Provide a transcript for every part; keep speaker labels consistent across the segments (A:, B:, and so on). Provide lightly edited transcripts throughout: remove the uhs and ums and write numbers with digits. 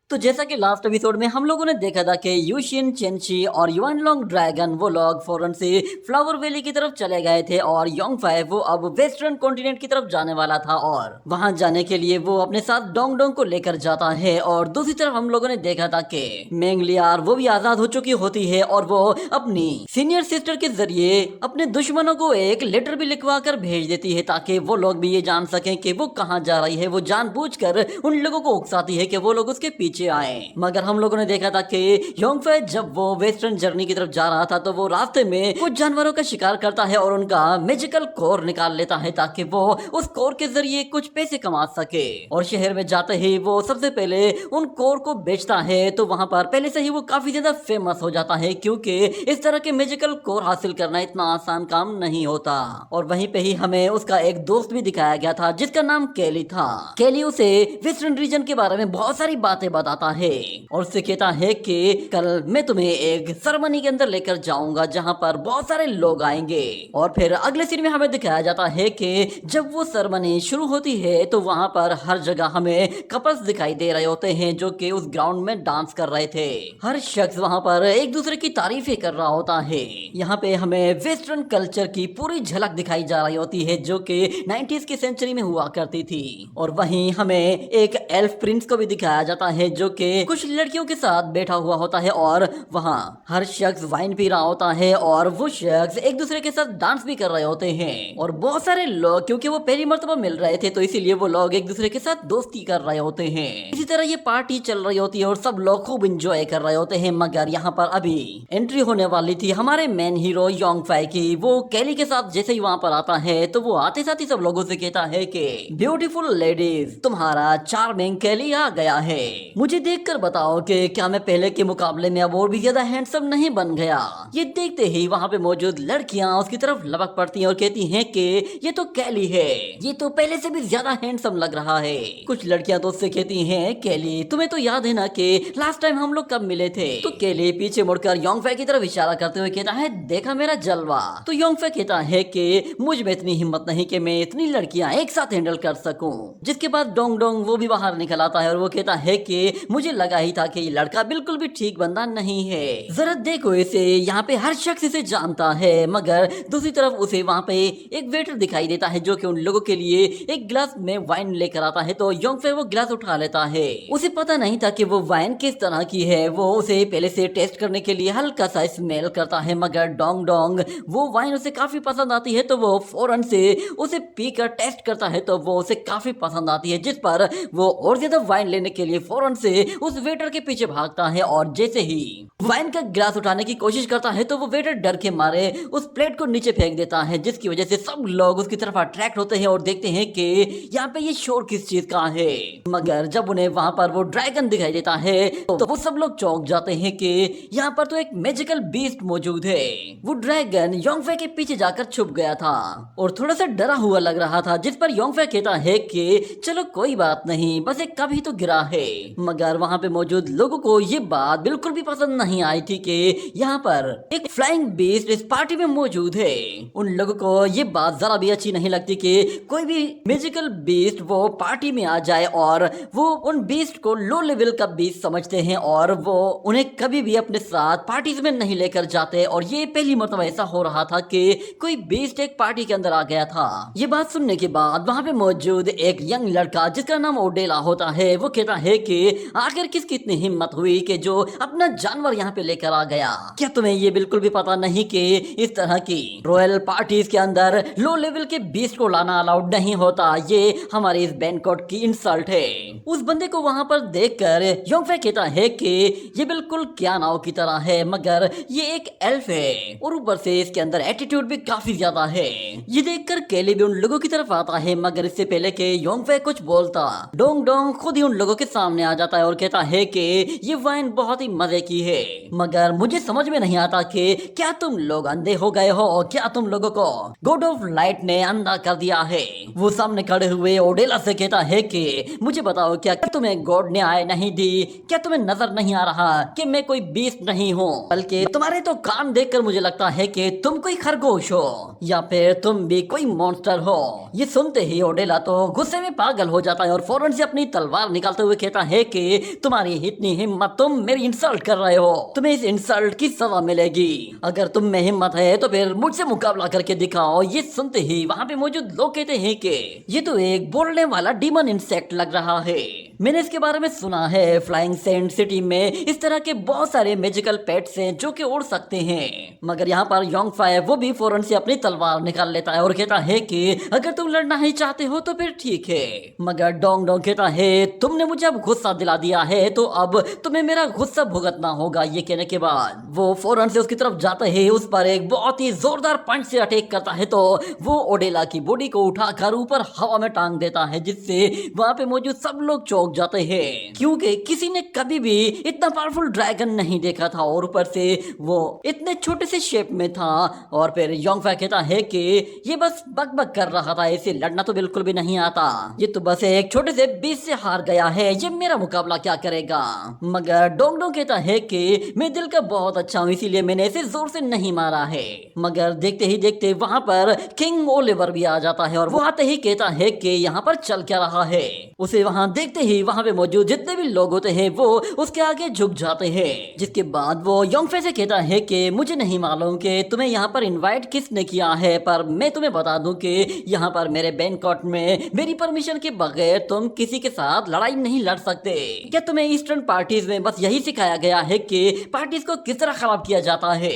A: तो जैसा कि लास्ट एपिसोड में हम लोगों ने देखा था कि यूशिन चेंची और युआन लोंग ड्रैगन वो लोग फौरन से फ्लावर वैली की तरफ चले गए थे और योंगफाई वो अब वेस्टर्न कॉन्टिनेंट की तरफ जाने वाला था और वहां जाने के लिए वो अपने साथ डोंग डोंग को लेकर जाता है। और दूसरी तरफ हम लोगों ने देखा था कि मेंगलियार वो भी आजाद हो चुकी होती है और वो अपनी सीनियर सिस्टर के जरिए अपने दुश्मनों को एक लेटर भी लिखवा कर भेज देती है ताकि वो लोग भी ये जान सकें कि वो कहाँ जा रही है। वो जानबूझकर उन लोगों को उकसाती है कि वो लोग उसके पीछे आए। मगर हम लोगों ने देखा था कि योंगफे जब वो वेस्टर्न जर्नी की तरफ जा रहा था तो वो रास्ते में कुछ जानवरों का शिकार करता है और उनका मैजिकल कोर निकाल लेता है ताकि वो उस कोर के जरिए कुछ पैसे कमा सके। और शहर में जाते ही वो सबसे पहले उन कोर को बेचता है तो वहां पर पहले से ही वो काफी ज्यादा फेमस हो जाता है क्योंकि इस तरह के मैजिकल कोर हासिल करना इतना आसान काम नहीं होता। और वहीं पे ही हमें उसका एक दोस्त भी दिखाया गया था जिसका नाम केली था। केली उसे वेस्टर्न रीजन के बारे में बहुत सारी बातें बताता है और उससे कहता है कि कल मैं तुम्हें एक सेरेमनी के अंदर लेकर जाऊंगा जहां पर बहुत सारे लोग आएंगे। और फिर अगले सीन में हमें दिखाया जाता है कि जब वो सेरेमनी शुरू होती है तो वहां पर हर जगह हमें कपल्स दिखाई दे रहे होते हैं जो कि उस ग्राउंड में डांस कर रहे थे। हर शख्स वहां पर एक दूसरे की तारीफें कर रहा होता है। यहाँ पे हमें वेस्टर्न कल्चर की पूरी झलक दिखाई जा रही होती है जो कि 90s की सेंचुरी में हुआ करती थी। और वहीं हमें एक एल्फ प्रिंस को भी दिखाया जाता है जो कि कुछ लड़कियों के साथ बैठा हुआ होता है और वहाँ हर शख्स वाइन पी रहा होता है और वो शख्स एक दूसरे के साथ डांस भी कर रहे होते हैं। और बहुत सारे लोग क्योंकि वो पहली मर्तबा मिल रहे थे तो इसीलिए वो लोग एक दूसरे के साथ दोस्ती कर रहे होते हैं। इसी तरह ये पार्टी चल रही होती है और सब लोग खूब इंजॉय कर रहे होते हैं। मगर यहाँ पर अभी एंट्री होने वाली थी हमारे मेन हीरो योंगफाई की। वो केली के साथ जैसे ही वहाँ पर आता है तो वो आते साथ ही सब लोगों से कहता है कि ब्यूटीफुल लेडीज, तुम्हारा चार्मिंग केली आ गया है। मुझे देखकर बताओ कि क्या मैं पहले के मुकाबले में अब और भी ज्यादा हैंडसम नहीं बन गया। ये देखते ही वहाँ पे मौजूद लड़कियां उसकी तरफ लपक पड़ती हैं और कहती हैं कि ये तो केली है, ये तो पहले से भी ज्यादा हैंडसम लग रहा है। कुछ लड़कियां तो उससे कहती हैं केली तुम्हें तो याद है ना कि लास्ट टाइम हम लोग कब मिले थे। तो केली पीछे मुड़कर योंगफे की तरफ इशारा करते हुए कहता है देखा मेरा जलवा। तो योंगफे कहता है कि मुझ में इतनी हिम्मत नहीं कि मैं इतनी लड़कियां एक साथ हैंडल कर सकूं। जिसके बाद डोंग डोंग वो भी बाहर निकल आता है और वो कहता है कि मुझे लगा ही था कि ये लड़का बिल्कुल भी ठीक बंदा नहीं है। जरा देखो इसे, यहाँ पे हर शख्स इसे जानता है। मगर दूसरी तरफ उसे वहाँ पे एक वेटर दिखाई देता है जो कि उन लोगों के लिए एक गिलास में वाइन लेकर आता है। तो योंगफे वो गिलास उठा लेता है। उसे पता नहीं था कि वो वाइन किस तरह की है। वो उसे पहले से टेस्ट करने के लिए हल्का सा स्मेल करता है मगर डोंग डोंग वो वाइन उसे काफी पसंद आती है तो वो फौरन से उसे पीकर टेस्ट करता है तो वो उसे काफी पसंद आती है। जिस पर वो और ज्यादा वाइन लेने के लिए फौरन से उस वेटर के पीछे भागता है और जैसे ही वाइन का गिलास उठाने की कोशिश करता है तो वो वेटर डर के मारे उस प्लेट को नीचे फेंक देता है जिसकी वजह से सब लोग उसकी तरफ अट्रैक्ट होते हैं और देखते हैं कि यहाँ पे ये शोर किस चीज का है। मगर जब उन्हें वहां पर वो ड्रैगन दिखाई देता है तो वो सब लोग चौंक जाते हैं कि यहाँ पर तो एक मैजिकल बीस्ट मौजूद है। वो ड्रैगन योंगफे के पीछे जाकर छुप गया था और थोड़ा सा डरा हुआ लग रहा था। जिस पर योंगफे कहता है कि चलो कोई बात नहीं, बस एक कभी तो गिरा है। मगर वहाँ पे मौजूद लोगों को ये बात बिल्कुल भी पसंद नहीं आई थी कि यहाँ पर एक फ्लाइंग बीस्ट इस पार्टी में मौजूद है। उन लोगों को ये बात जरा भी अच्छी नहीं लगती कि कोई भी मैजिकल बीस्ट वो पार्टी में आ जाए और वो उन बीस्ट को लो लेवल का बीस्ट समझते हैं और वो उन्हें कभी भी अपने साथ पार्टीज में नहीं लेकर जाते। और ये पहली मर्तबा ऐसा हो रहा था कि कोई बीस्ट एक पार्टी के अंदर आ गया था। ये बात सुनने के बाद वहाँ पे मौजूद एक यंग लड़का जिसका नाम ओडेला होता है वो कहता है कि आखिर किसकी इतनी हिम्मत हुई कि जो अपना जानवर यहाँ पे लेकर आ गया। क्या तुम्हें ये बिल्कुल भी पता नहीं कि इस तरह की रॉयल पार्टीज के अंदर लो लेवल के बीस्ट को लाना अलाउड नहीं होता। ये हमारे इस बैंकॉट की इंसल्ट है। उस बंदे को वहाँ पर देखकर योंगफे कहता है कि ये बिल्कुल क्या नाव की तरह है मगर ये एक एल्फ है और ऊपर से इसके अंदर एटीट्यूड भी काफी ज्यादा है। ये देखकर केली भी उन लोगों की तरफ आता है मगर इससे पहले कि योंगफे कुछ बोलता डोंग डोंग खुद ही उन लोगों के सामने आ जाता है और कहता है कि ये वाइन बहुत ही मजे की है मगर मुझे समझ में नहीं आता कि क्या तुम लोग अंधे हो गए हो, क्या तुम लोगों को गॉड ऑफ लाइट ने अंधा कर दिया है। वो सामने खड़े हुए ओडेला से कहता है कि मुझे बताओ क्या तुम्हें गॉड ने आय नहीं दी, क्या तुम्हें नजर नहीं आ रहा कि मैं कोई बीस्ट नहीं हूँ बल्कि तुम्हारे तो कान देखकर मुझे लगता है कि तुम कोई खरगोश हो या फिर तुम भी कोई मॉन्स्टर हो। ये सुनते ही ओडेला तो गुस्से में पागल हो जाता है और फौरन से अपनी तलवार निकालते हुए कहता है कि तुम्हारी इतनी हिम्मत, तुम मेरी इंसल्ट कर रहे हो, तुम्हें इस इंसल्ट की सजा मिलेगी। अगर तुम में हिम्मत है तो फिर मुझसे मुकाबला करके दिखाओ। ये सुनते ही वहाँ पे मौजूद लोग कहते हैं कि ये तो एक बोलने वाला डीमन इंसेक्ट लग रहा है। मैंने इसके बारे में सुना है, फ्लाइंग सेंट सिटी में इस तरह के बहुत सारे मैजिकल पेट्स हैं जो कि उड़ सकते हैं। मगर यहाँ पर योंग फाई वो भी फौरन से अपनी तलवार निकाल लेता है और कहता है कि अगर तुम लड़ना ही चाहते हो तो फिर ठीक है। मगर डोंग डोंग कहता है तुमने मुझे अब गुस्सा दिला दिया है तो अब तुम्हें मेरा गुस्सा भुगतना होगा। ये कहने के बाद वो फौरन से उसकी तरफ जाता है, उस पर एक बहुत ही जोरदार पंच से अटैक करता है तो वो ओडेला की बॉडी को उठाकर ऊपर हवा में टांग देता है, जिससे वहाँ पे मौजूद सब लोग चौंक जाते हैं क्योंकि किसी ने कभी भी इतना पावरफुल ड्रैगन नहीं देखा था और ऊपर से वो इतने छोटे से शेप में था। और फिर योंग फाई कहता है कि ये बस बकबक कर रहा था, इसे लड़ना तो बिल्कुल भी नहीं आता, ये तो बस एक छोटे से बीच से हार गया है, ये मेरा मुकाबला क्या करेगा। मगर डोंग डोंग कहता है कि मैं दिल का बहुत अच्छा हूँ इसीलिए मैंने इसे जोर से नहीं मारा है। मगर देखते ही देखते वहाँ पर किंग ओलिवर भी आ जाता है और वो आते ही कहता है कि यहाँ पर चल क्या रहा है। उसे वहाँ देखते ही वहाँ पे मौजूद जितने भी लोग होते हैं वो उसके आगे झुक जाते हैं, जिसके बाद वो योंग फाई से कहता है कि मुझे नहीं मालूम कि तुम्हें यहाँ पर इनवाइट किसने किया है, पर मैं तुम्हें बता दूं कि यहाँ पर मेरे बैंकॉट में मेरी परमिशन के बगैर तुम किसी के साथ लड़ाई नहीं लड़ सकते। क्या तुम्हें ईस्टर्न पार्टीज में बस यही सिखाया गया है कि पार्टीज को किस तरह खराब किया जाता है?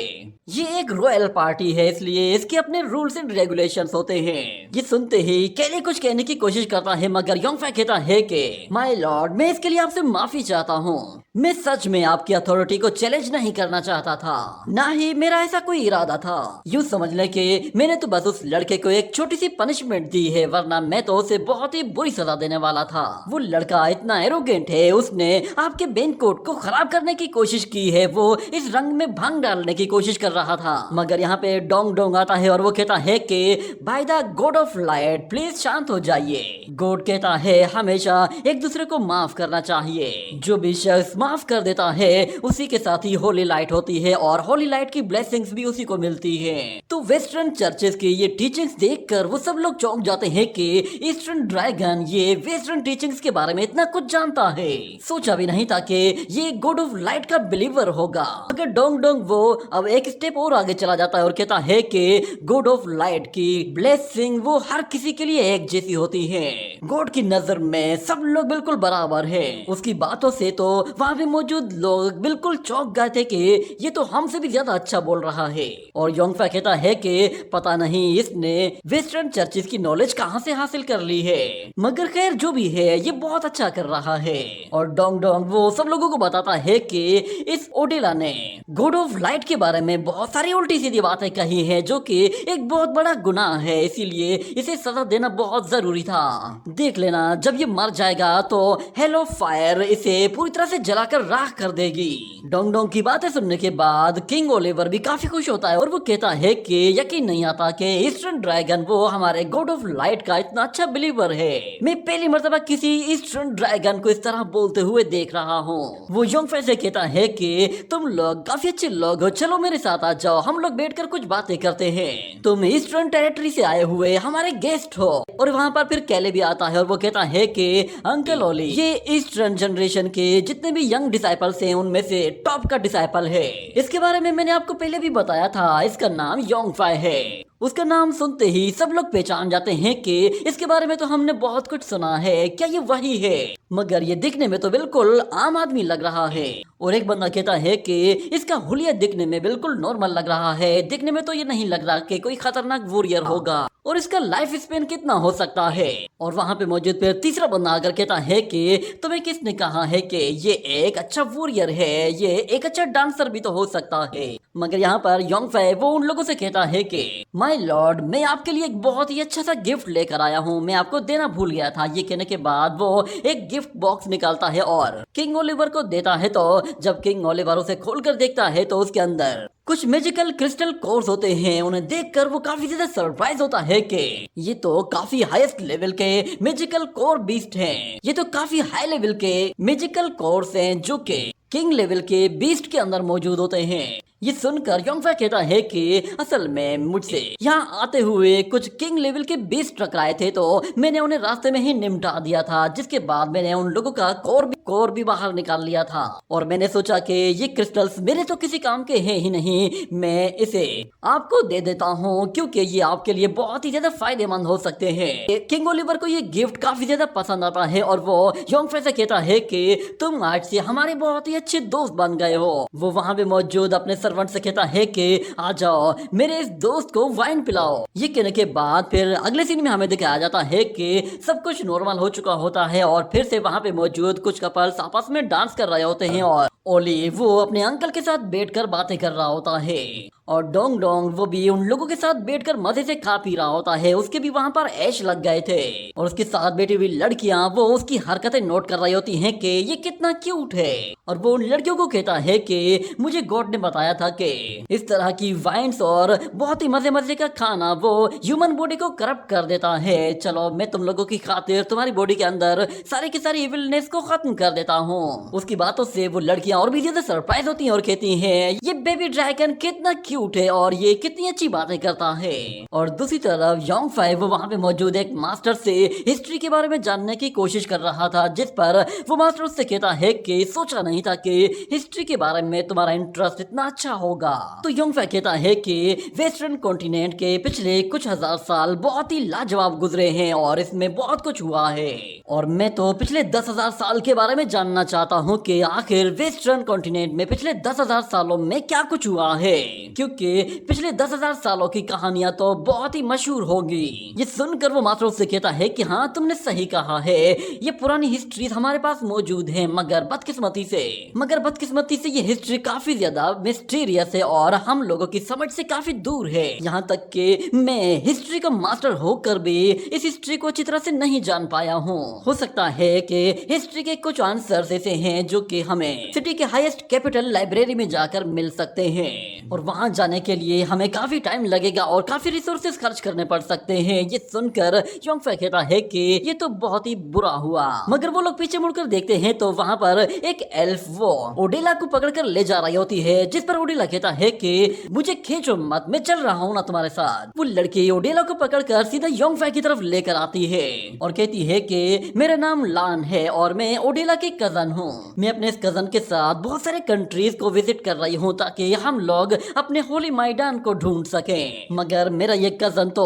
A: ये एक रॉयल पार्टी है इसलिए इसके अपने रूल्स एंड रेगुलेशंस होते हैं। ये सुनते ही केली कुछ कहने की कोशिश करता है मगर योंग फाई कहता है कि माय लॉर्ड मैं इसके लिए आपसे माफी चाहता हूँ, मैं सच में आपकी अथॉरिटी को चैलेंज नहीं करना चाहता था, ना ही मेरा ऐसा कोई इरादा था। यूँ समझ ले कि मैंने तो बस उस लड़के को एक छोटी सी पनिशमेंट दी है, वरना मैं तो उसे बहुत ही बुरी सजा देने वाला था। वो लड़का इतना एरोगेंट है, उसने आपके बैंकोट को खराब करने की कोशिश की है, वो इस रंग में भंग डालने की कोशिश कर रहा था। मगर यहाँ पे डोंग डोंग आता है और वो कहता है कि by the God of light please शांत हो जाइए। गॉड कहता है हमेशा एक दूसरे को माफ करना चाहिए, जो भी शख्स माफ कर देता है उसी के साथ ही होली लाइट होती है और होली लाइट की ब्लेसिंग्स भी उसी को मिलती है। तो वेस्टर्न चर्चेस की ये टीचिंग्स देखकर वो सब लोग चौंक जाते हैं कि ईस्टर्न ड्रैगन ये वेस्टर्न टीचिंग्स के बारे में इतना कुछ जानता है। सोचा भी नहीं था कि ये गॉड ऑफ लाइट का बिलीवर होगा। अगर डोंग डोंग वो अब एक स्टेप और आगे चला जाता है और कहता है कि गॉड ऑफ लाइट की ब्लेसिंग वो हर किसी के लिए एक जैसी होती है, गॉड की नजर में सब लोग बिल्कुल बराबर है। उसकी बातों से तो वहाँ पे मौजूद लोग बिल्कुल चौंक गए थे कि ये तो हमसे भी ज्यादा अच्छा बोल रहा है। और योंग फाई कहता है कि पता नहीं इसने वेस्टर्न चर्चेस की नॉलेज कहाँ से हासिल कर ली है, मगर खैर जो भी है ये बहुत अच्छा कर रहा है। और डोंग डोंग वो सब लोगों को बताता है कि इस ओडेला ने गॉड ऑफ लाइट के बारे में बहुत सारी उल्टी सीधी बातें कही है, जो कि एक बहुत बड़ा गुनाह है, इसीलिए इसे सजा देना बहुत जरूरी था। देख लेना जब ये मर जाएगा तो हेलो फायर इसे पूरी तरह से जलाकर राख कर देगी। डोंग डोंग की बातें सुनने के बाद किंग ओलिवर भी काफी खुश होता है और वो कहता है कि यकीन नहीं आता कि ईस्टर्न ड्रैगन वो हमारे गॉड ऑफ लाइट का इतना अच्छा बिलीवर है। मैं पहली मर्तबा किसी ईस्टर्न ड्रैगन को इस तरह बोलते हुए देख रहा हूँ। वो योंग फाई से कहता है कि तुम लोग काफी अच्छे लोग हो, चलो मेरे साथ आ जाओ, हम लोग बैठकर कुछ बातें करते हैं। तुम ईस्टर्न टेरिटरी से आए हुए हमारे गेस्ट हो। और वहाँ पर फिर कैले भी आता है और वो कहता है कि अंकल ओली ये ईस्टर्न जनरेशन के जितने भी यंग डिसाइपल्स हैं उनमें से टॉप का डिसाइपल है। इसके बारे में मैंने आपको पहले भी बताया था, इसका नाम योंग फाई है। उसका नाम सुनते ही सब लोग पहचान जाते हैं कि इसके बारे में तो हमने बहुत कुछ सुना है, क्या ये वही है? मगर ये दिखने में तो बिल्कुल आम आदमी लग रहा है। और एक बंदा कहता है कि इसका हुलिया दिखने में बिल्कुल नॉर्मल लग रहा है, दिखने में तो ये नहीं लग रहा कि कोई खतरनाक वॉरियर होगा। और इसका लाइफ स्पेन कितना हो सकता है? और वहाँ पे मौजूद फिर तीसरा बंदा आकर कहता है कि तुम्हें किसने कहा है कि ये एक अच्छा वॉरियर है, ये एक अच्छा डांसर भी तो हो सकता है। मगर यहाँ पर योंग फाई वो उन लोगों से कहता है कि माय लॉर्ड मैं आपके लिए एक बहुत ही अच्छा सा गिफ्ट लेकर आया हूँ, मैं आपको देना भूल गया था। ये कहने के बाद वो एक गिफ्ट बॉक्स निकालता है और किंग ओलिवर को देता है। तो जब किंग ओलिवर उसे खोलकर देखता है तो उसके अंदर कुछ मैजिकल क्रिस्टल कोर्स होते हैं। उन्हें देखकर वो काफी ज्यादा सरप्राइज होता है कि ये तो काफी हाईएस्ट लेवल के मैजिकल कोर बीस्ट हैं। ये तो काफी हाई लेवल के मैजिकल कोर्स हैं जो कि किंग लेवल के बीस्ट के अंदर मौजूद होते हैं। ये सुनकर योंगफै कहता है कि असल में मुझसे यहाँ आते हुए कुछ किंग लेवल के बीस्ट टकराए थे, तो मैंने उन्हें रास्ते में ही निपटा दिया था, जिसके बाद मैंने उन लोगों का कोर भी बाहर निकाल लिया था। और मैंने सोचा कि ये क्रिस्टल्स मेरे तो किसी काम के हैं ही नहीं, मैं इसे आपको दे देता हूँ क्योंकि ये आपके लिए बहुत ही ज्यादा फायदेमंद हो सकते हैं। किंग ओलिवर को ये गिफ्ट काफी ज्यादा पसंद आता है और वो योंगफै से कहता है कि तुम आज से हमारे बहुत ही अच्छे दोस्त बन गए हो। वो वहाँ पे मौजूद अपने सर्वेंट से कहता है कि आ जाओ मेरे इस दोस्त को वाइन पिलाओ। ये कहने के बाद फिर अगले सीन में हमें दिखाया जाता है कि सब कुछ नॉर्मल हो चुका होता है और फिर से वहाँ पे मौजूद कुछ कपल्स आपस में डांस कर रहे होते हैं और ओली वो अपने अंकल के साथ बैठकर बातें कर रहा होता है और डोंग डोंग वो भी उन लोगों के साथ बैठकर मजे से खा पी रहा होता है। उसके भी वहाँ पर ऐश लग गए थे और उसके साथ बैठी हुई लड़कियां वो उसकी हरकतें नोट कर रही होती हैं कि ये कितना क्यूट है। और वो उन लड़कियों को कहता है कि मुझे गॉड ने बताया था कि इस तरह की वाइन्स और बहुत ही मजे मजे का खाना वो ह्यूमन बॉडी को करप्ट कर देता है। चलो मैं तुम लोगों की खातिर तुम्हारी बॉडी के अंदर सारी की सारी इविलनेस को खत्म कर देता हूँ। उसकी बातों से वो लड़कियां और भी ज्यादा सरप्राइज होती हैं और कहती हैं ये बेबी ड्रैगन कितना क्यूट है और ये कितनी अच्छी बातें करता है। और दूसरी तरफ योंगफै वो वहाँ पे मौजूद एक मास्टर से हिस्ट्री के बारे में जानने की कोशिश कर रहा था, जिस पर वो मास्टर उससे कहता है कि सोचा नहीं था कि हिस्ट्री के बारे में तुम्हारा इंटरेस्ट इतना अच्छा होगा। तो योंगफै कहता है कि वेस्टर्न कॉन्टिनेंट के पिछले कुछ हजार साल बहुत ही लाजवाब गुजरे हैं और इसमें बहुत कुछ हुआ है और मैं तो पिछले 10,000 साल के बारे में जानना चाहता हूँ कि आखिर वेस्टर्न कॉन्टिनेंट में पिछले 10,000 सालों में क्या कुछ हुआ है, क्योंकि पिछले 10,000 सालों की कहानियां तो बहुत ही मशहूर होगी। ये सुनकर वो मास्टर से कहता है कि हाँ तुमने सही कहा है, ये पुरानी हिस्ट्री हमारे पास मौजूद है, मगर बदकिस्मती से ये हिस्ट्री काफी ज्यादा मिस्टीरियस है और हम लोगों की समझ से काफी दूर है। यहाँ तक कि मैं हिस्ट्री का मास्टर होकर भी इस हिस्ट्री को अच्छी तरह से नहीं जान पाया हूँ। हो सकता है कि हिस्ट्री के कुछ आंसर्स ऐसे हैं जो कि हमें सिटी के हाईएस्ट कैपिटल लाइब्रेरी में जाकर मिल सकते हैं और वहां जाने के लिए हमें काफी टाइम लगेगा और काफी रिसोर्सेज खर्च करने पड़ सकते हैं। ये सुनकर योंगफै कहता है कि ये तो बहुत ही बुरा हुआ। मगर वो लोग पीछे मुड़कर देखते हैं तो वहां पर एक एल्फ वो ओडेला को पकड़कर ले जा रही होती है, जिस पर ओडेला कहता है कि मुझे खींचो मत, मैं चल रहा हूँ ना तुम्हारे साथ। वो लड़की ओडेला को पकड़कर सीधा योंगफै की तरफ लेकर आती है और कहती है कि मेरा नाम लान है और मैं ओडेला की कजन हूँ। मैं अपने इस कजन के साथ बहुत सारे कंट्रीज को विजिट कर रही हूँ ताकि हम लोग अपने होली मैदान को ढूंढ सकें। मगर मेरा ये कजन तो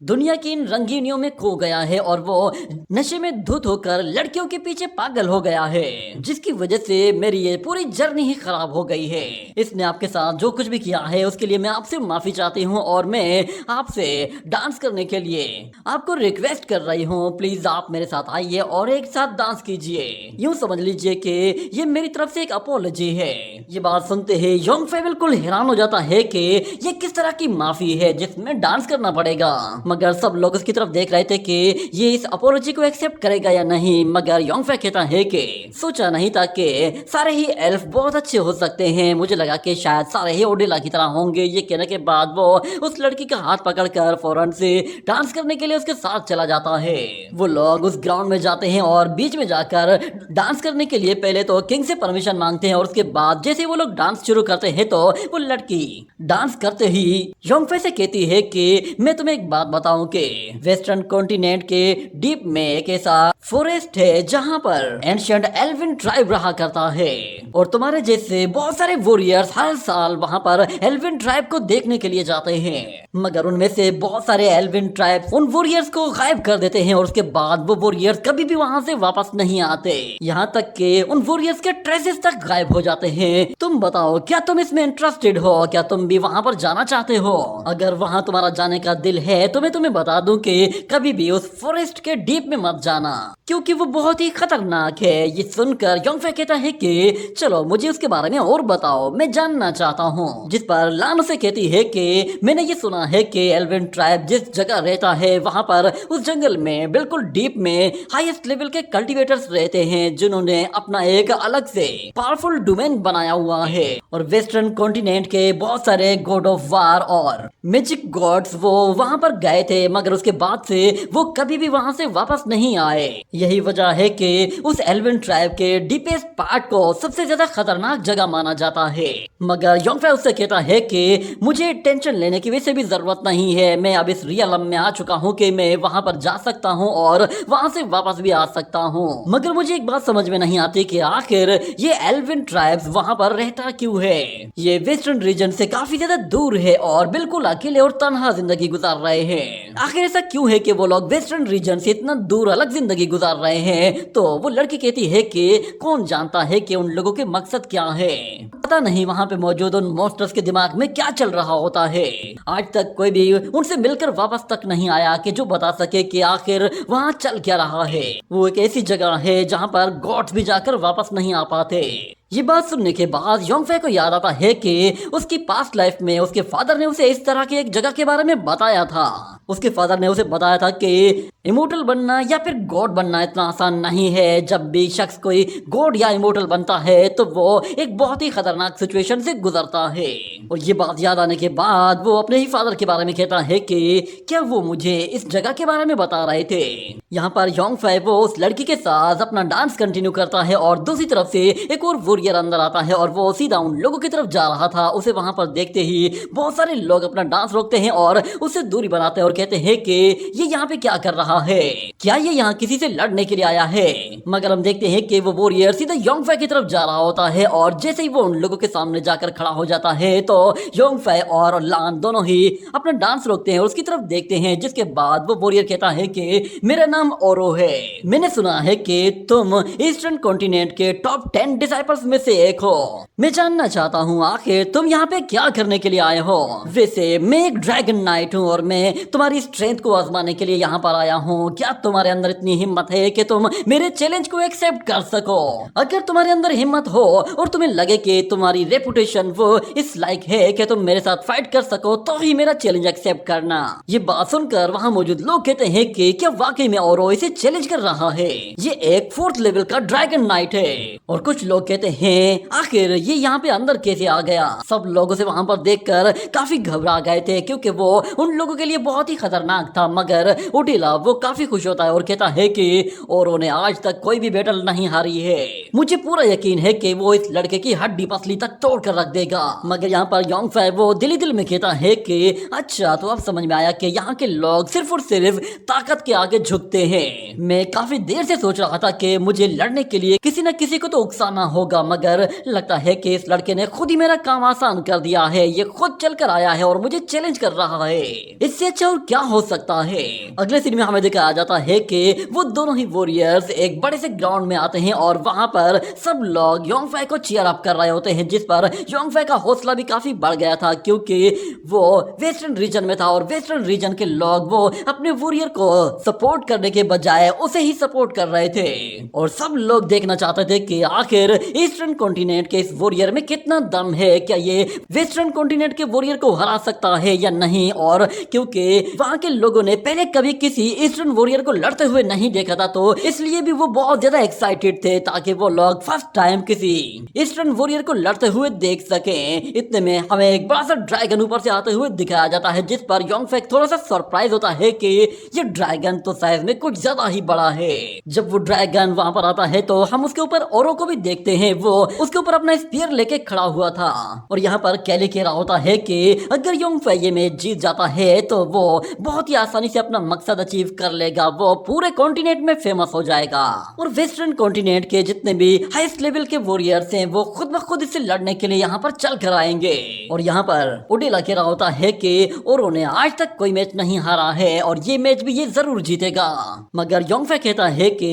A: दुनिया की इन रंगीनियों में खो गया है और वो नशे में धुत होकर लड़कियों के पीछे पागल हो गया है, जिसकी वजह से मेरी ये पूरी जर्नी ही खराब हो गई है। इसने आपके साथ जो कुछ भी किया है उसके लिए मैं आपसे माफी चाहती हूँ और मैं आपसे डांस करने के लिए आपको रिक्वेस्ट कर रही हूँ, प्लीज आप मेरे साथ आइए और एक साथ डांस कीजिए। यूँ समझ लीजिए कि ये मेरी तरफ से एक अपोलॉजी है। ये बात सुनते ही योंगफै बिल्कुल हैरान हो जाता है कि ये किस तरह की माफी है जिसमें डांस करना पड़ेगा। मगर सब लोग उसकी तरफ देख रहे थे कि ये इस अपोलॉजी को एक्सेप्ट करेगा या नहीं। मगर योंगफै कहता है कि सोचा नहीं था कि सारे ही एल्फ बहुत अच्छे हो सकते हैं, मुझे लगा कि शायद सारे ही ओडेला की तरह होंगे। ये कहने के बाद वो उस लड़की का हाथ पकड़कर फौरन से डांस करने के लिए उसके साथ चला जाता है। वो लोग उस ग्राउंड में जाते हैं और बीच में जाकर डांस करने के लिए पहले तो किंग से परमिशन मांगते हैं और उसके बाद जैसे वो लोग डांस शुरू करते हैं तो वो लड़की डांस करते ही योंगफै से कहती है कि मैं तुम्हें एक बात बताऊं कि वेस्टर्न कॉन्टिनेंट के डीप में एक ऐसा फॉरेस्ट है जहां पर एंशिएंट एल्विन ट्राइब रहा करता है और तुम्हारे जैसे बहुत सारे वॉरियर्स हर साल वहां पर एल्विन ट्राइब को देखने के लिए जाते हैं। मगर उनमें से बहुत सारे एल्विन ट्राइब उन वॉरियर्स को गायब कर देते हैं और उसके बाद वो वॉरियर्स कभी भी वहां से वापस नहीं आते, यहाँ तक कि उन वॉरियर्स के ट्रेसेस तक गायब हो जाते हैं। तुम बताओ क्या तुम इसमें इंटरेस्टेड हो? क्या तुम भी वहां पर जाना चाहते हो? अगर वहां तुम्हारा जाने का दिल है तो मैं तुम्हें बता दूं कि कभी भी उस फॉरेस्ट के डीप में मत जाना क्योंकि वो बहुत ही खतरनाक है। ये सुनकर योंगफै कहता है कि चलो मुझे उसके बारे में और बताओ, मैं जानना चाहता हूँ। जिस पर लान उसे कहती है कि मैंने ये सुना है कि एल्विन ट्राइब जिस जगह रहता है वहां पर उस जंगल में बिल्कुल डीप में हाईएस्ट लेवल के कल्टीवेटर्स रहते हैं जिन्होंने अपना एक अलग से पावरफुल डोमेन बनाया हुआ है और वेस्टर्न कॉन्टिनेंट के बहुत सारे गॉड ऑफ वार और मैजिक गॉड्स वो वहां पर गए थे, मगर उसके बाद से वो कभी भी वहां से वापस नहीं आए। यही वजह है कि उस एल्विन ट्राइब के डीपेस्ट पार्ट को सबसे ज्यादा खतरनाक जगह माना जाता है। मगर योंगफे उससे कहता है कि मुझे टेंशन लेने की वैसे भी जरूरत नहीं है, मैं अब इस रियलम में आ चुका हूँ कि मैं वहां पर जा सकता हूँ और वहां से वापस भी आ सकता हूँ। मगर मुझे एक बात समझ में नहीं आती कि आखिर ये एल्विन ट्राइब्स वहां पर रहता क्यों है। ये वेस्टर्न रीजन से काफी ज्यादा दूर है और बिल्कुल अकेले और तन्हा जिंदगी गुजार रहे हैं। आखिर ऐसा क्यों है कि वो लोग वेस्टर्न रीजन से इतना दूर अलग जिंदगी गुजार रहे हैं। तो वो लड़की कहती है कि कौन जानता है कि उन लोगों के मकसद क्या है। पता नहीं वहाँ पे मौजूद उन मॉन्स्टर्स के दिमाग में क्या चल रहा होता है। आज तक कोई भी उनसे मिलकर वापस तक नहीं आया कि जो बता सके कि आखिर वहाँ चल क्या रहा है। वो एक ऐसी जगह है जहाँ पर गॉड्स भी जाकर वापस नहीं आ पाते। ये बात सुनने के बाद योंगफे को याद आता है कि उसकी पास्ट लाइफ में उसके फादर ने उसे इस तरह की एक जगह के बारे में बताया था। उसके फादर ने उसे बताया था कि इमोर्टल बनना या फिर गॉड बनना इतना आसान नहीं है। जब भी शख्स कोई गॉड या इमोर्टल बनता है तो वो एक बहुत ही खतरनाक सिचुएशन से गुजरता है। और ये बात याद आने के बाद वो अपने ही फादर के बारे में कहता है कि क्या वो मुझे इस जगह के बारे में बता रहे थे। यहाँ पर योंगफे वो उस लड़की के साथ अपना डांस कंटिन्यू करता है और दूसरी तरफ से एक और वॉरियर अंदर आता है और वो सीधा उन लोगों की तरफ जा रहा था। उसे वहां पर देखते ही बहुत सारे लोग अपना डांस रोकते हैं और उससे दूरी बनाते हैं और कहते हैं कि ये यहाँ पे क्या कर रहा है, क्या ये यहाँ किसी से लड़ने के लिए आया है। मगर हम देखते हैं कि वो वॉरियर सीधा योंगफे की तरफ जा रहा होता है और जैसे ही वो उन लोगों के सामने जाकर खड़ा हो जाता है तो योंगफे और लान दोनों ही अपना डांस रोकते हैं और उसकी तरफ देखते हैं। जिसके बाद वो वॉरियर कहता है कि मेरा नाम ओरो है, मैंने सुना है कि तुम ईस्टर्न कॉन्टिनेंट के टॉप 10 डिसाइपल्स में से एक हो। मैं जानना चाहता हूँ आखिर तुम यहाँ पे क्या करने के लिए आए हो। वैसे मैं एक ड्रैगन नाइट हूँ और मैं तुम्हारी स्ट्रेंथ को आजमाने के लिए यहाँ पर आया हूँ। क्या तुम्हारे अंदर इतनी हिम्मत है कि तुम मेरे चैलेंज को एक्सेप्ट कर सको। अगर तुम्हारे अंदर हिम्मत हो और तुम्हें लगे कि तुम्हारी रेपुटेशन वो इस लायक है कि तुम मेरे साथ फाइट कर सको तो ही मेरा चैलेंज एक्सेप्ट करना। ये बात सुनकर वहाँ मौजूद लोग कहते हैं कि क्या वाकई में ओरो इसे चैलेंज कर रहा है। ये एक 4th लेवल का ड्रैगन नाइट है। और कुछ लोग कहते हैं आखिर ये यहाँ पे अंदर कैसे आ गया। सब लोग उसे वहां पर देखकर काफी घबरा गए थे क्योंकि वो उन लोगों के लिए बहुत ही खतरनाक था। मगर उटिला वो काफी खुश होता है और कहता है कि ओरो ने आज तक कोई भी बैटल नहीं हारी है। मुझे पूरा यकीन है कि वो इस लड़के की हड्डी पसली तक तोड़ कर रख देगा। मगर यहाँ पर योंगफे वो दिल ही दिल में कहता है कि अच्छा तो अब समझ में आया कि यहाँ के लोग सिर्फ और सिर्फ ताकत के आगे झुकते हैं। मैं काफी देर से सोच रहा था कि मुझे लड़ने के लिए किसी न किसी को तो उकसाना होगा, मगर लगता है कि इस लड़के ने खुद ही मेरा काम आसान कर दिया है। ये खुद चलकर आया है और मुझे चैलेंज कर रहा है। इससे अच्छा और क्या हो सकता है। अगले सीन में हमें दिखाया जाता है कि वो दोनों ही वॉरियर्स एक बड़े से ग्राउंड में आते हैं और वहां पर सब लोग योंगफे को चीयर अप कर रहे होते हैं। जिस पर योंगफे का हौसला भी काफी बढ़ गया था क्योंकि वो वेस्टर्न रीजन में था और वेस्टर्न रीजन के लोग वो अपने वॉरियर को सपोर्ट करने के बजाय उसे ही सपोर्ट कर रहे थे। और सब लोग देखना चाहते थे कि आखिर ईस्टर्न कॉन्टिनेंट के इस वॉरियर में कितना दम है, क्या ये वेस्टर्न कॉन्टिनेंट के वॉरियर को हरा सकता है या नहीं। और क्योंकि वहां के लोगों ने पहले कभी किसी ईस्टर्न वॉरियर को लड़ते हुए नहीं देखा था तो इसलिए भी वो बहुत ज्यादा एक्साइटेड थे ताकि वो लोग फर्स्ट टाइम किसी ईस्टर्न वॉरियर को लड़ते हुए देख सकें। इतने में हमें एक बड़ा सा ड्रैगन ऊपर से आते हुए दिखाया जाता है जिस पर योंगफे थोड़ा सा सरप्राइज होता है कि ये ड्रैगन तो साइज में कुछ ज्यादा ही बड़ा है। जब वो ड्रैगन वहां पर आता है तो हम उसके ऊपर ओरो को भी देखते हैं। वो उसके ऊपर अपना स्पीयर लेके खड़ा हुआ था और यहाँ पर कैली कह रहा होता है कि अगर योंगफे ये मैच जीत जाता है तो वो बहुत ही आसानी से अपना मकसद अचीव कर लेगा। वो पूरे कॉन्टिनेंट में फेमस हो जाएगा और वेस्टर्न कॉन्टिनेंट के जितने भी हाईएस्ट लेवल के वॉरियर्स हैं वो खुद ब खुद इससे लड़ने के लिए यहाँ पर चल कर आएंगे। और यहाँ पर उडेला कह रहा होता है कि ओरो ने आज तक कोई मैच नहीं हारा है और ये मैच भी ये जरूर जीतेगा। मगर योंगफे कहता है कि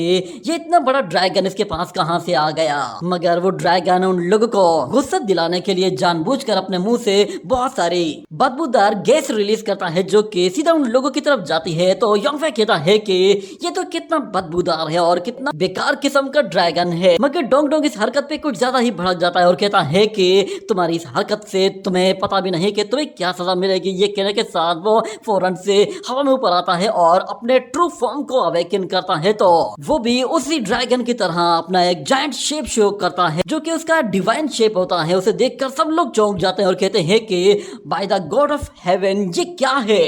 A: ये इतना बड़ा ड्रैगन इसके पास कहां से आ गया। मगर वो ड्रैगन उन लोगों को गुस्सा दिलाने के लिए जानबूझकर अपने मुंह से बहुत सारी बदबूदार गैस रिलीज करता है जो कि सीधा उन लोगों की तरफ जाती है। तो योंगफे कहता है कि ये तो कितना बदबूदार है और कितना बेकार किस्म का ड्रैगन है। मगर डोंग डोंग इस हरकत पे कुछ ज्यादा ही भड़क जाता है और कहता है कि तुम्हारी इस हरकत से तुम्हें पता भी नहीं कि तुम्हें क्या सजा मिलेगी। ये कहने के साथ वो फौरन से हवा में ऊपर आता है और अपने ट्रू फॉर्म को अवेकन करता है। तो वो भी उसी ड्रैगन की तरह अपना एक जायंट शेप शो करता है जो कि उसका डिवाइन शेप होता है। उसे देखकर सब लोग चौंक जाते हैं और कहते हैं कि by the God of haven ये क्या है।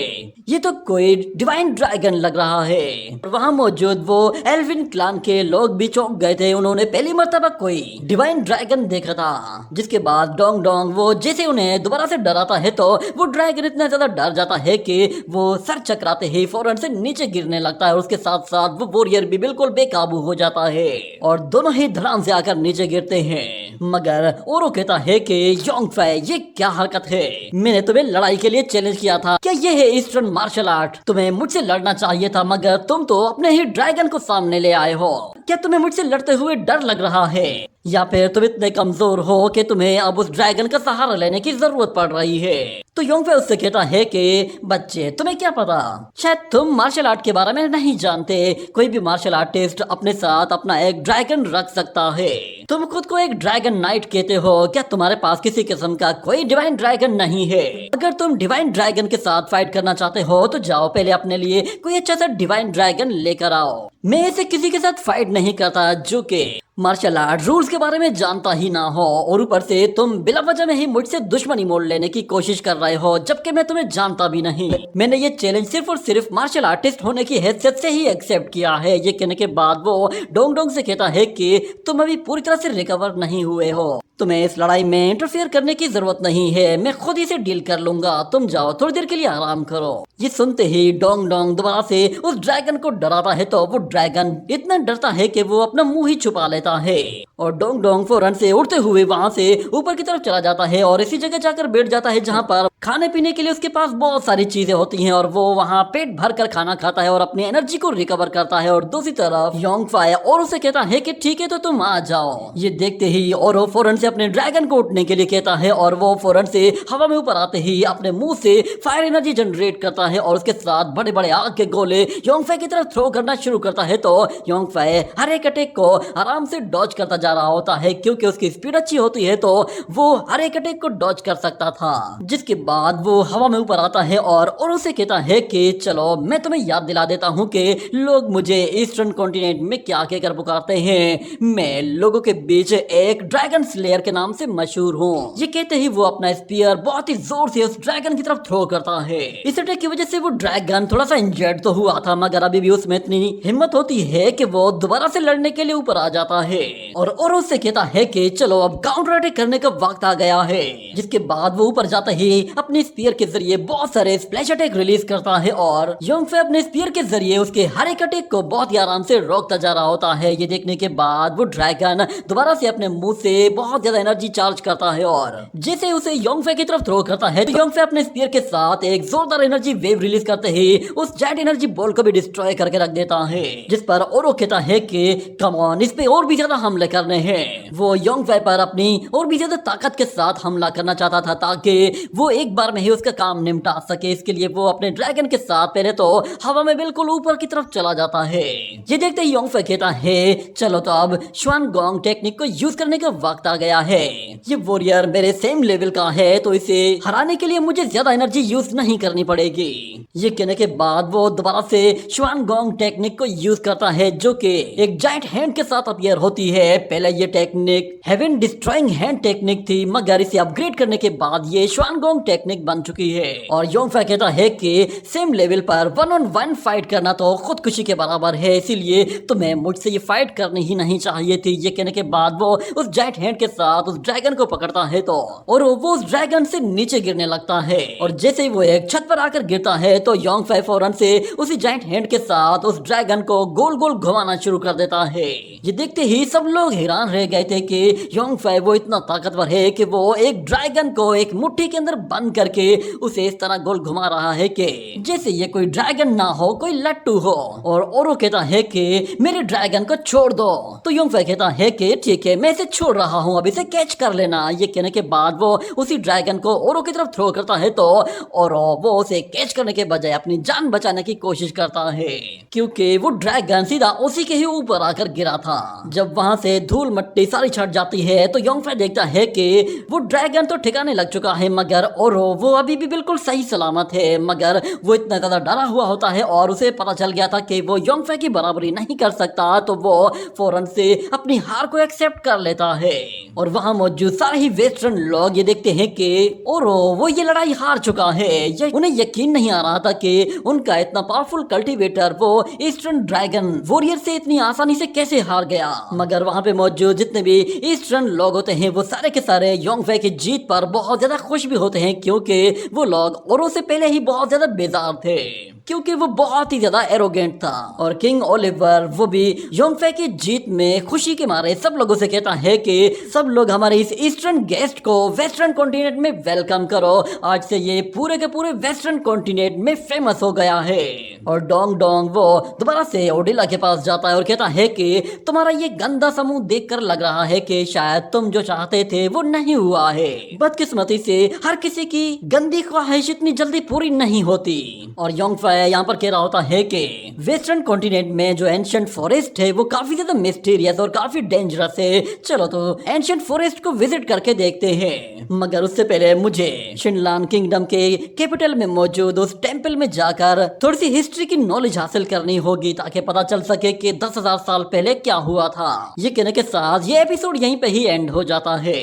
A: ये तो कोई डिवाइन ड्रैगन लग रहा है। वहाँ मौजूद वो एल्विन क्लान के लोग भी चौंक गए थे। उन्होंने पहली मर्तबा कोई डिवाइन ड्रैगन देखा था। जिसके बाद डोंग डोंग वो जैसे उन्हें दोबारा से डराता है तो वो ड्रैगन इतना ज्यादा डर जाता है कि वो सर चकराते ही फौरन से नीचे गिरने लगता है और उसके साथ साथ वो वॉरियर भी बिल्कुल बेकाबू हो जाता है और दोनों ही धड़ाम से आकर नीचे गिरते हैं। मगर ओरो कहता है कि योंगफे ये क्या हरकत है, मैंने तुम्हें लड़ाई के लिए चैलेंज किया था, क्या ये है ईस्टर्न मार्शल आर्ट? तुम्हें मुझसे लड़ना चाहिए था मगर तुम तो अपने ही ड्रैगन को सामने ले आए हो। क्या तुम्हें मुझसे लड़ते हुए डर लग रहा है या फिर तुम इतने कमजोर हो कि तुम्हें अब उस ड्रैगन का सहारा लेने की जरूरत पड़ रही है? तो योंगफे उससे कहता है कि बच्चे तुम्हें क्या पता, शायद तुम मार्शल आर्ट के बारे में नहीं जानते। कोई भी मार्शल आर्टिस्ट अपने साथ अपना एक ड्रैगन रख सकता है। तुम खुद को एक ड्रैगन नाइट कहते हो, क्या तुम्हारे पास किसी किस्म का कोई डिवाइन ड्रैगन नहीं है? अगर तुम डिवाइन ड्रैगन के साथ फाइट करना चाहते हो तो जाओ पहले अपने लिए कोई अच्छा सा डिवाइन ड्रैगन लेकर आओ। मैं ऐसे किसी के साथ फाइट नहीं करता जो कि मार्शल आर्ट रूल्स के बारे में जानता ही ना हो, और ऊपर से तुम बिला वजह में ही मुझसे दुश्मनी मोड़ लेने की कोशिश कर रहे हो जबकि मैं तुम्हें जानता भी नहीं। मैंने ये चैलेंज सिर्फ और सिर्फ मार्शल आर्टिस्ट होने की हैसियत से ही एक्सेप्ट किया है। ये कहने के बाद वो डोंग डोंग से कहता है कि तुम अभी पूरी तरह से रिकवर नहीं हुए हो, तुम्हें इस लड़ाई में इंटरफेयर करने की जरूरत नहीं है, मैं खुद ही से डील कर लूंगा, तुम जाओ थोड़ी देर के लिए आराम करो। ये सुनते ही डोंग डोंग दोबारा से उस ड्रैगन को डराता है तो वो ड्रैगन इतना डरता है कि वो अपना मुंह ही छुपा लेता है और डोंग डोंग फौरन से उड़ते हुए वहां से ऊपर की तरफ चला जाता है और इसी जगह जाकर बैठ जाता है जहां पर खाने पीने के लिए उसके पास बहुत सारी चीजें होती हैं और वो वहां पेट भर कर खाना खाता है और अपनी एनर्जी को रिकवर करता है। और दूसरी तरफ योंगफे और उसे कहता है कि ठीक है तो तुम आ जाओ। ये देखते ही और फौरन से अपने ड्रैगन को उठने के लिए कहता है और वो फौरन से हवा में ऊपर आते ही अपने मुंह से फायर एनर्जी जनरेट करता है और उसके साथ बड़े बड़े आग के गोले योंगफे की तरफ थ्रो करना शुरू करता है। तो योंगफे हर एक अटैक को आराम से डॉज करता जा रहा होता है क्योंकि उसकी स्पीड अच्छी होती है तो वो हर एक अटैक को डॉज कर सकता था। जिसके बाद वो हवा में ऊपर आता है और उसे कहता है कि चलो मैं तुम्हें याद दिला देता हूँ कि लोग मुझे ईस्टर्न कॉन्टिनेंट में क्या कहकर पुकारते हैं। मैं लोगों के बीच एक ड्रैगन स्लेयर के नाम से मशहूर हूँ। ये कहते ही वो अपना स्पीयर बहुत ही जोर से उस ड्रैगन की तरफ थ्रो करता है। इस अटैक की वजह से वो ड्रैगन थोड़ा सा इंजर्ड तो हुआ था मगर अभी भी उसमें इतनी हिम्मत होती है कि वो दोबारा से लड़ने के लिए ऊपर आ जाता है और उससे कहता है कि चलो अब काउंटर अटैक करने का वक्त आ गया है। जिसके बाद वो ऊपर जाता ही अपने स्पीयर के जरिए बहुत सारे स्प्लैश अटैक रिलीज करता है और योंगफे अपने स्पीयर के जरिए उसके हर एक अटैक को बहुत ही आराम से रोकता जा रहा होता है। ये देखने के बाद वो ड्रैगन दोबारा से अपने मुंह से बहुत ज्यादा एनर्जी चार्ज करता है और जैसे उसे योंगफे की तरफ थ्रो करता है तो योंगफे अपने स्पीयर के साथ एक जोरदार एनर्जी वेव रिलीज करते ही उस जेट एनर्जी बॉल को भी डिस्ट्रॉय करके रख देता है। जिस पर ओरो कहता है कि कम ऑन, इस पे और भी ज्यादा हमले करने हैं। वो योंगफे पर अपनी और भी ज्यादा ताकत के साथ हमला करना चाहता था ताकि वो एक बार में ही उसका काम निपटा सके। इसके लिए वो अपने ड्रैगन के साथ पहले तो हवा में बिल्कुल ऊपर की तरफ चला जाता है। ये देखते ही योंगफे कहता है चलो तो अब श्वानगोंग टेक्निक को यूज करने का वक्त आ गया है। ये वॉरियर मेरे सेम लेवल का है तो इसे हराने के लिए मुझे ज्यादा एनर्जी यूज नहीं करनी पड़ेगी। ये कहने के बाद वो दोबारा से श्वानगोंग टेक्निक को यूज करता है जो कि एक जायंट हैंड के साथ अपीयर होती है। पहले ये technique heaven destroying hand technique थी मगर इसे अपग्रेड करने के बाद ये श्वानगोंग टेक्निक बन चुकी है। और योंगफे कहता है कि सेम लेवल पर 1-on-1 फाइट करना तो खुदकुशी के बराबर है, इसीलिए तुम्हें मुझसे ये फाइट करनी ही नहीं चाहिए थी। ये कहने के बाद वो उस जायंट हैंड के साथ उस ड्रैगन को पकड़ता है तो और वो उस ड्रैगन से नीचे गिरने लगता है और जैसे ही वो एक छत पर आकर गिरता है तो योंगफे फौरन से उसी जायंट हैंड के साथ उस ड्रैगन को गोल गोल घुमाना शुरू कर देता है। ये देखते ही सब लोग हैरान रह गए थे कि योंगफे वो इतना ताकतवर है कि वो एक ड्रैगन को एक मुट्ठी के अंदर बंद करके उसे इस तरह गोल घुमा रहा है कि जैसे ये कोई ड्रैगन ना हो, कोई लट्टू हो। और ओरो कहता है कि मेरे ड्रैगन को छोड़ दो। तो योंगफे कहता है कि ठीक है मैं इसे छोड़ रहा हूँ, अब इसे कैच कर लेना। ये कहने के बाद वो उसी ड्रैगन को ओरो की तरफ थ्रो करता है तो ओरो वो उसे कैच करने के बजाय अपनी जान बचाने की कोशिश करता है क्योंकि वो ड्रैगन सीधा उसी के ही ऊपर आकर गिरा था। जब वहां से धूल मट्टी सारी छट जाती है तो योंगफे देखता है कि वो ड्रैगन तो ठिकाने लग चुका है मगर ओरो वो अभी भी बिल्कुल सही सलामत है, मगर वो इतना ज्यादा डरा हुआ होता है और उसे पता चल गया था कि वो योंगफे की बराबरी नहीं कर सकता, तो वो फौरन से अपनी हार को एक्सेप्ट कर लेता है। और वहां मौजूद सारे ही वेस्टर्न लोग ये देखते हैं कि ओरो वो ये लड़ाई हार चुका है। ये उन्हें यकीन नहीं आ रहा था कि उनका इतना पावरफुल कल्टीवेटर वो ईस्टर्न ड्रैगन वॉरियर से इतनी आसानी से कैसे हार गया। मगर वहां पे मौजूद जितने भी ईस्टर्न लोग होते हैं वो सारे के सारे योंगफे की जीत पर बहुत ज्यादा खुश भी होते हैं, क्योंकि वो लोग ओरो से पहले ही बहुत ज्यादा बेजार थे, क्योंकि वो बहुत ही ज्यादा एरोगेंट था। और किंग ओलिवर वो भी योंगफे की जीत में खुशी के मारे सब लोगों से कहता है कि सब लोग हमारे इस ईस्टर्न गेस्ट को वेस्टर्न कॉन्टिनेंट में वेलकम करो, आज से ये पूरे के पूरे वेस्टर्न कॉन्टिनेंट में फेमस हो गया है। और डोंग डोंग वो दोबारा से ओडिला के पास जाता है और कहता है कि तुम्हारा ये गंदा समूह देखकर लग रहा है कि शायद तुम जो चाहते थे वो नहीं हुआ है। बदकिस्मती से हर किसी की गंदी ख्वाहिश इतनी जल्दी पूरी नहीं होती। और योंगफे यहाँ पर कह रहा होता है कि वेस्टर्न कॉन्टिनेंट में जो एंशिएंट फॉरेस्ट है वो काफी ज्यादा मिस्टीरियस और काफी डेंजरस है, चलो तो एंशिएंट फॉरेस्ट को विजिट करके देखते हैं। मगर उससे पहले मुझे शिनलान किंगडम के कैपिटल में मौजूद उस टेंपल में जाकर थोड़ी सी हिस्ट्री की नॉलेज हासिल करनी होगी, ताकि पता चल सके कि 10,000 साल पहले क्या हुआ था। ये कहने के साथ ये एपिसोड यहीं पे ही एंड हो जाता है।